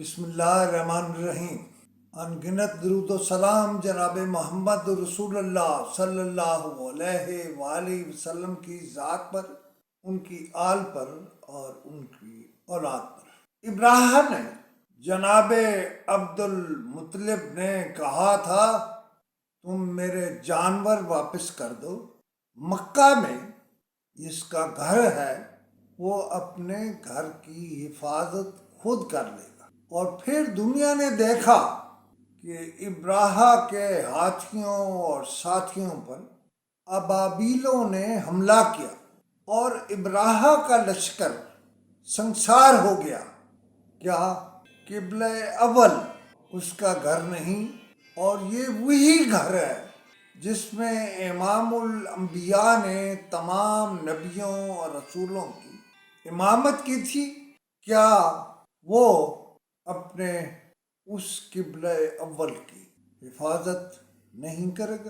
بسم اللہ الرحمن الرحیم۔ انگنت درود و سلام جناب محمد رسول اللہ صلی اللہ علیہ وآلہ وسلم کی ذات پر، ان کی آل پر اور ان کی اولاد پر۔ ابراہیہ نے جناب عبد المطلب نے کہا تھا تم میرے جانور واپس کر دو، مکہ میں جس کا گھر ہے وہ اپنے گھر کی حفاظت خود کر لے گا۔ اور پھر دنیا نے دیکھا کہ ابراہیہ کے ہاتھیوں اور ساتھیوں پر ابابیلوں نے حملہ کیا اور ابراہیہ کا لشکر سنگسار ہو گیا۔ کیا قبلہ اول اس کا گھر نہیں؟ اور یہ وہی گھر ہے جس میں امام الانبیاء نے تمام نبیوں اور رسولوں کی امامت کی تھی۔ کیا وہ اپنے اس قبلہ اول کی حفاظت نہیں کرے گا؟